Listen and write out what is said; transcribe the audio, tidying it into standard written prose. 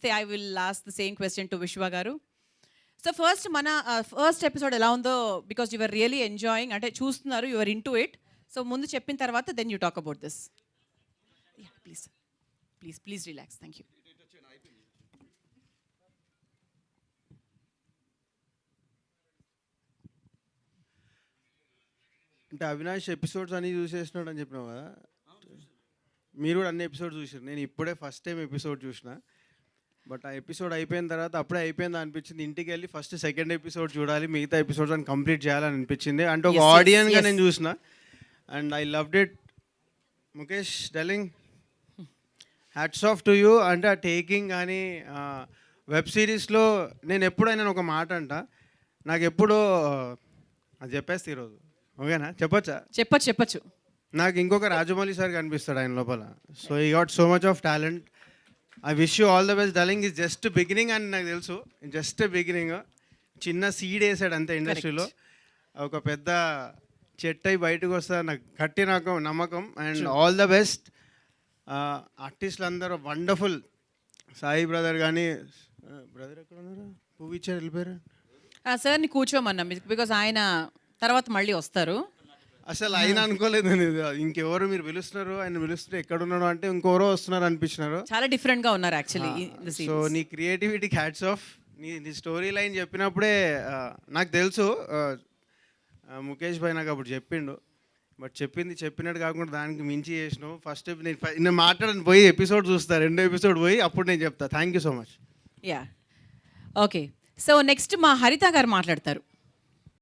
I will ask the same question to Vishwa garu. So first mana first episode ela undo because you were really enjoying ante chustunnaru, you were into it. So mundu cheppin tarvata then you talk about this. Yeah, please relax. Thank you. అంటే Avinash episodes అన్ని చూసేసినాడు అని చెప్పినావు కదా, మీరు కూడా అన్ని episodes చూసారు. నేను ఇప్పుడే ఫస్ట్ టైం ఎపిసోడ్ చూసిన. బట్ ఆ ఎపిసోడ్ అయిపోయిన తర్వాత అప్పుడే అయిపోయింది అనిపించింది. ఇంటికి వెళ్ళి ఫస్ట్ సెకండ్ ఎపిసోడ్ చూడాలి, మిగతా ఎపిసోడ్స్ అని కంప్లీట్ చేయాలని అనిపించింది. అంటే ఒక ఆడియన్గా నేను చూసిన and I loved it. Mukesh డెలింగ్, hats off to you. అంటే ఆ టేకింగ్ కానీ వెబ్ సిరీస్లో నేను ఎప్పుడైనా ఒక మాట అంట, నాకు ఎప్పుడో అది చెప్పేస్తే ఈరోజు ఓకేనా, చెప్పొచ్చు. నాకు ఇంకొక రాజమౌళి సార్ కనిపిస్తాడు ఆయన లోపల. So he got so much of talent. I wish you all the best. Darling is just beginning అని నాకు తెలుసు, జస్ట్ బిగినింగ్. చిన్న సీడ్ వేసాడు అంతే ఇండస్ట్రీలో. ఒక పెద్ద చెట్టు అయి బయటకు వస్తా నాకు గట్టి నమ్మకం. And all the best. ఆర్టిస్టులు అందరూ వండర్ఫుల్. సాయి బ్రదర్ కానీ, బ్రదర్ ఎక్కడ ఉన్నారు, పువ్వు ఇచ్చారు వెళ్ళిపోయారు. సార్ని కూర్చోమన్నా బికాజ్ ఆయన తర్వాత మళ్ళీ వస్తారు. అసలు ఆయన అనుకోలేదు నేను, ఇంకెవరు మీరు పిలుస్తున్నారు, ఆయన పిలుస్తుంటే ఎక్కడున్నాడు అంటే ఇంకెవరో వస్తున్నారు అనిపించినారు. చాలా డిఫరెంట్గా ఉన్నారు యాక్చువల్లీ. సో నీ క్రియేటివిటీకి హ్యాట్స్ ఆఫ్. నీ స్టోరీ లైన్ చెప్పినప్పుడే నాకు తెలుసు ముఖేష్ భాయ్ నాకు అప్పుడు చెప్పిండు. బట్ చెప్పినట్టు కాకుండా దానికి మించి చేసినావు. ఫస్ట్ నేను మాట్లాడని పోయి ఎపిసోడ్ చూస్తా, 2వ ఎపిసోడ్ పోయి అప్పుడు నేను చెప్తా. Thank you so much. Yeah okay. So next మా హరిత గారు మాట్లాడతారు.